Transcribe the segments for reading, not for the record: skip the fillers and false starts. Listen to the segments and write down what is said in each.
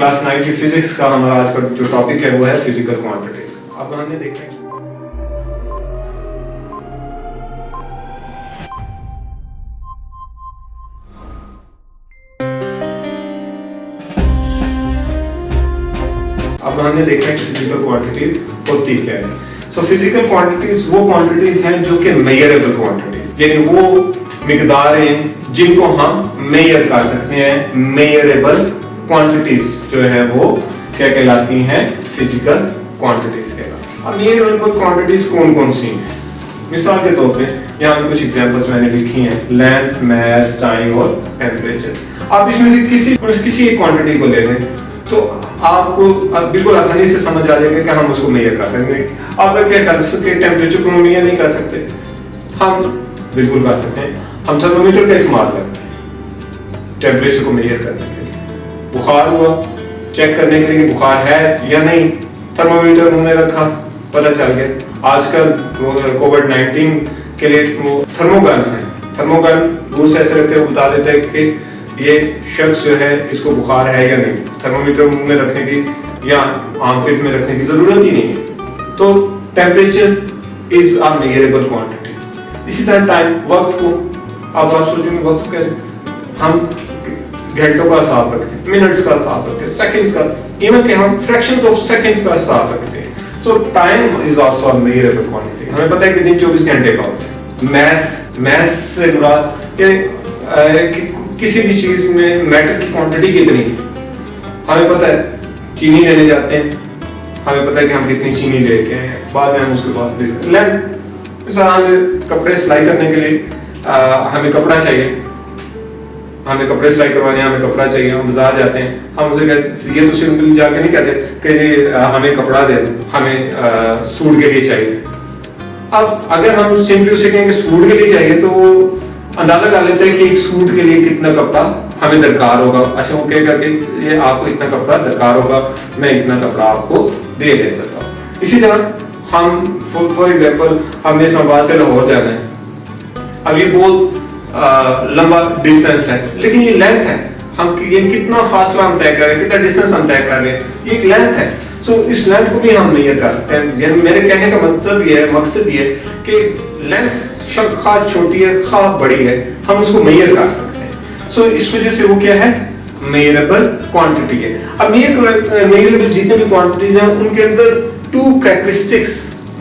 Class 9 की physics का हमारा आज का जो टॉपिक है वो है फिजिकल क्वांटिटीज। अब हमने देखा कि फिजिकल क्वांटिटीज होती क्या है। सो फिजिकल क्वांटिटीज वो क्वांटिटीज हैं जो कि मेजरेबल क्वांटिटीज, यानी वो मिकदारें जिनको हम मेजर कर सकते हैं। मेजरेबल क्वांटिटीज जो है वो क्या कहलाती हैं? फिजिकल क्वांटिटीज कहलाती हैं। अब मेजरेबल क्वांटिटीज कौन कौन सी हैं? मिसाल के तौर पे यहाँ पे कुछ एग्जांपल्स मैंने लिखी हैं, लेंथ, मास, टाइम और टेम्परेचर। आप इसमें से किसी एक क्वांटिटी को ले लें तो आपको बिल्कुल आसानी से समझ आ जाएगा कि हम उसको मेजर कर सकते हैं। आप क्या कर सकते हैं? टेम्परेचर को मेजर नहीं कर सकते? हम बिल्कुल कर सकते हैं। हम थर्मोमीटर का इस्तेमाल करते हैं टेम्परेचर को मेजर करने के लिए। बुखार हुआ, चेक करने के लिए कि बुखार है या नहीं, थर्मोमीटर मुंह में रखा, पता चल गया। आजकल कोविड-19 के लिए वो थर्मोगन है, थर्मोगन दूर से ऐसे रखते हैं, बता देते हैं कि ये शख्स जो है इसको बुखार है या नहीं। थर्मोमीटर मुंह में रखने की या आर्मपिट में रखने की जरूरत ही नहीं है। तो temperature is a measurable quantity. इसी तरह टाइम, वक्त को आप सोचेंगे वक्त को कैसे? हम घंटों का हिसाब रखते हैं, मिनट्स का हिसाब रखते हैं, सेकंड्स का, इवन कि हम फ्रैक्शंस ऑफ सेकंड्स का हिसाब रखते हैं। तो time is also a measurable quantity. हमें पता है कि दिन 24 घंटे का होता है। मैस से मुराद किसी भी चीज में मैटर की क्वांटिटी कितनी है। हमें पता है चीनी लेने जाते हैं, हमें पता है कि हम कितनी चीनी लेके आए हैं, बाद में हम उसके बाद लेंथ। हमें कपड़े सिलाई करने के लिए हमें कपड़ा चाहिए, हमें कपड़े सिलाई करवाने हमें कपड़ा चाहिए। हम बाजार जाते हैं, हम उसे कहते, ये तो सिंपल जाके नहीं कहते कि जी हमें कपड़ा दे दो, हमें सूट के लिए चाहिए। अब अगर हम सिंपली उसे कहेंगे सूट के लिए चाहिए तो अंदाजा कर लेते हैं कि एक सूट के लिए कितना कपड़ा हमें दरकार होगा। अच्छा, वो कहेगा कि ये आपको इतना कपड़ा दरकार होगा, मैं इतना कपड़ा आपको दे देता हूँ। इसी तरह हम फॉर एग्जांपल हमने इस्लामाबाद से लाहौर जाना है। अब ये बहुत लंबा डिस्टेंस है, लेकिन ये लेंथ है। हम ये कितना फासला हम तय कर रहे हैं, कितना डिस्टेंस हम तय कर रहे हैं, ये एक लेंथ है। सो इस लेंथ को भी हम मेजर कर सकते हैं। मेरे कहने का मतलब ये है, मकसद ये है कि लेंथ खा छोटी है खा बड़ी है, हम उसको मेजर कर सकते हैं। सो इस वजह से वो क्या है? मेजरेबल क्वांटिटी है। अब मेजरेबल जितने भी क्वांटिटीज हैं उनके अंदर 2 कैरेक्टरिस्टिक्स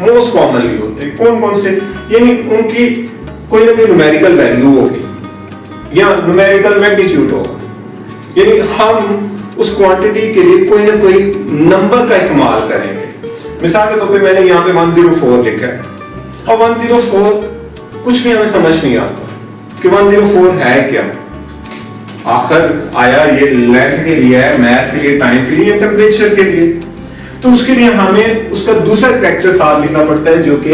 मोस्ट कॉमनली होते हैं। कौन कौन से? यानी उनकी कोई ना कोई न्यूमेरिकल वैल्यू होगी या न्यूमेरिकल मैग्नीट्यूड होगा, यानी हम उस क्वांटिटी के लिए कोई ना कोई नंबर का इस्तेमाल करेंगे। मिसाल के तौर पे मैंने यहाँ पे 104 लिखा है और 104 कुछ भी हमें समझ नहीं आता कि 104 है क्या। आखिर आया ये लेंथ के लिए है, मास के लिए, टाइम के लिए, टेम्परेचर के लिए। तो उसके लिए हमें उसका दूसरा कैरेक्टर साथ लिखना पड़ता है जो कि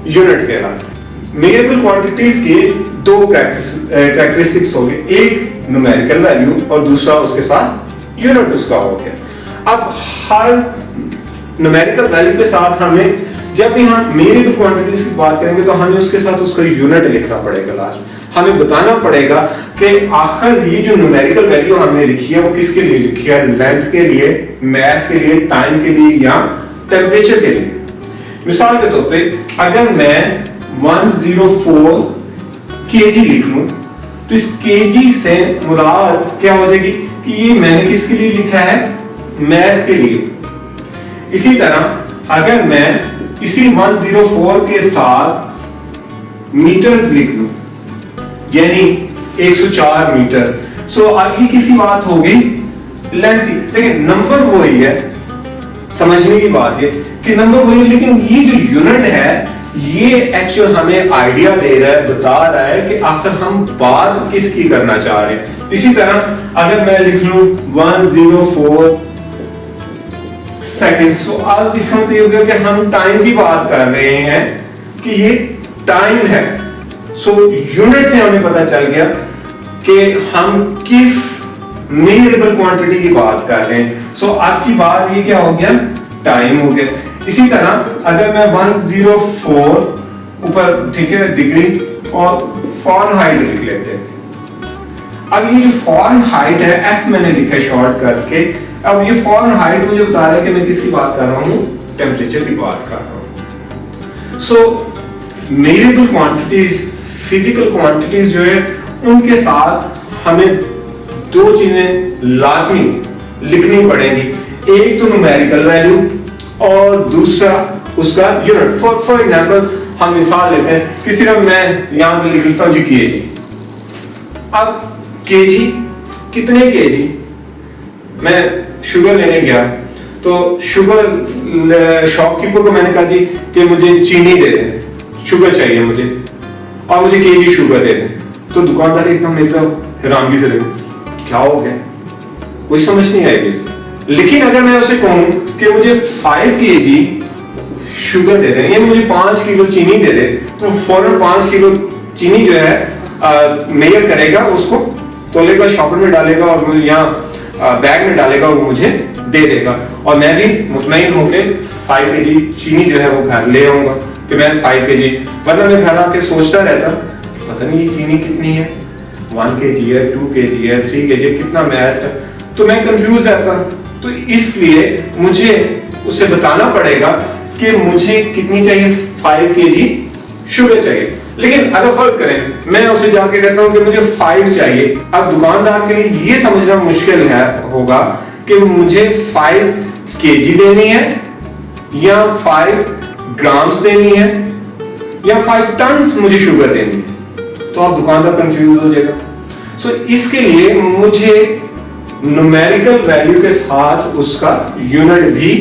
यूनिट कहलाता है। मेजरेबल क्वांटिटीज के 2 कैरेक्टरिस्टिक्स हो गए, एक न्यूमेरिकल वैल्यू और दूसरा उसके साथ यूनिट उसका हो गया। अब हर न्यूमेरिकल वैल्यू के साथ हमें जब भी हम मेजरेबल क्वांटिटीज की बात करेंगे तो हमें उसके साथ उसका यूनिट लिखना पड़ेगा। लास्ट हमें बताना पड़ेगा कि आखिर ये जो न्यूमेरिकल वैल्यू हमने लिखी है वो किसके लिए लिखी है? लेंथ के लिए, मास के लिए, टाइम के लिए या टेम्परेचर के लिए। मिसाल के तौर पे अगर मैं 104 kg लिख लूं तो इस kg से मुराद क्या हो जाएगी कि ये मैंने किसके लिए लिखा है? मास के लिए। इसी तरह अगर मैं इसी 104 के साथ मीटर्स लिख लूं यानी 104 मीटर, सो अब ये किसकी बात होगी? लेंथ की। देखिए नंबर वही है, समझने की बात ये कि नंबर वही है, लेकिन ये जो यूनिट है ये एक्चुअल हमें आइडिया दे रहा है, बता रहा है कि आखिर हम बात किसकी करना चाह रहे हैं। इसी तरह अगर मैं लिख लूं 104 सेकंड्स, तो अब इसका मतलब ये हो गया कि हम टाइम की बात कर रहे हैं कि ये टाइम है। सो यूनिट से हमें पता चल गया कि हम किस मेजरेबल क्वांटिटी की बात कर रहे हैं। सो आपकी बात ये क्या हो गया? टाइम हो गया। इसी तरह अगर मैं 104 ऊपर, ठीक है, डिग्री और फ़ारेनहाइट लिख लेते हैं। अब ये जो फ़ारेनहाइट है, एफ मैंने लिखा है शॉर्ट करके, अब ये फ़ारेनहाइट मुझे बता रहा है कि मैं किसकी बात कर रहा हूँ, टेम्परेचर की बात कर रहा हूँ। सो मेजरेबल क्वांटिटीज, फिजिकल क्वांटिटीज जो है उनके साथ हमें दो चीजें लाजमी लिखनी पड़ेंगी, एक तो न्यूमेरिकल वैल्यू और दूसरा उसका यूनिट। फॉर एग्जांपल हम मिसाल लेते हैं कि सिर्फ मैं यहां पे लिख लेता हूं जी केजी। अब केजी कितने केजी, मैं शुगर लेने गया तो शुगर शॉपकीपर को मैंने कहा जी कि मुझे चीनी दे दें, शुगर चाहिए मुझे और मुझे केजी शुगर दे दें। तो दुकानदार एकदम मेरी तरफ हैरानगी से देखे, क्या हो गया, कोई समझ नहीं आएगी इससे। लेकिन अगर मैं उसे कहूं कि मुझे 5 केजी शुगर दे दें, यानी मुझे 5 किलो चीनी दे दे, तो फौरन 5 किलो चीनी जो है मेजर करेगा, उसको तोलेगा, शॉपर में डालेगा और मुझे यहाँ बैग में डालेगा और वो मुझे दे देगा। और मैं भी मुतमईन होके 5 केजी चीनी जो है वो घर ले आऊंगा कि मैं 5 केजी, वरना मैं घर आके सोचता रहता पता नहीं ये चीनी कितनी है, 1 केजी है, 2 केजी है, 3 केजी है, कितना मैथ है, तो मैं कंफ्यूज रहता। तो इसलिए मुझे उसे बताना पड़ेगा कि मुझे कितनी चाहिए, 5 केजी शुगर चाहिए। लेकिन अगर फर्ज करें मैं उसे जाके कहता हूं कि मुझे 5 चाहिए, अब दुकानदार के लिए ये समझना मुश्किल है होगा कि मुझे 5 केजी देनी है या 5 ग्राम्स देनी है या 5 टन्स मुझे शुगर देनी है, तो आप दुकानदार कंफ्यूज हो जाएगा। सो इसके लिए मुझे न्यूमेरिकल वैल्यू के साथ उसका यूनिट भी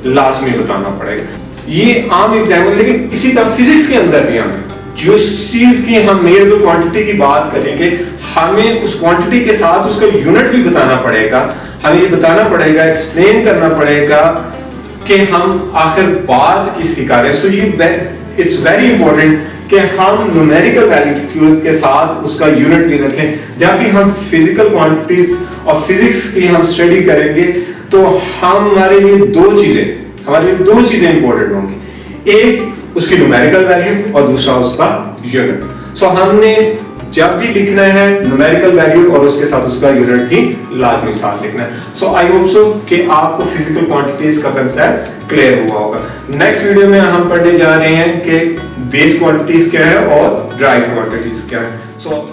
लाजमी बताना पड़ेगा। ये आम एग्जाम्पल, लेकिन इसी तरह फिजिक्स के अंदर भी हमें जो चीज की हम मेजरेबल क्वांटिटी की बात करेंगे, हमें उस क्वांटिटी के साथ उसका यूनिट भी बताना पड़ेगा। हमें ये बताना पड़ेगा, एक्सप्लेन करना पड़ेगा कि हम आखिर बात किसकी कर रहे हैं। सो ये इट्स वेरी इंपॉर्टेंट कि हम न्यूमेरिकल वैल्यू के साथ उसका यूनिट भी रखें। जब भी हम फिजिकल क्वांटिटीज और फिजिक्स की हम स्टडी करेंगे तो हमारे लिए दो चीजें इंपॉर्टेंट होंगी, एक उसकी न्यूमेरिकल वैल्यू और दूसरा उसका यूनिट। सो हमने जब भी लिखना है न्यूमेरिकल वैल्यू और उसके साथ उसका यूनिट भी लाजमी साथ लिखना है। सो आई होप सो कि आपको फिजिकल क्वांटिटीज का कंसेप्ट क्लियर हुआ होगा। नेक्स्ट वीडियो में हम पढ़ने जा रहे हैं कि बेस क्वांटिटीज क्या है और ड्राई क्वांटिटीज क्या है। सो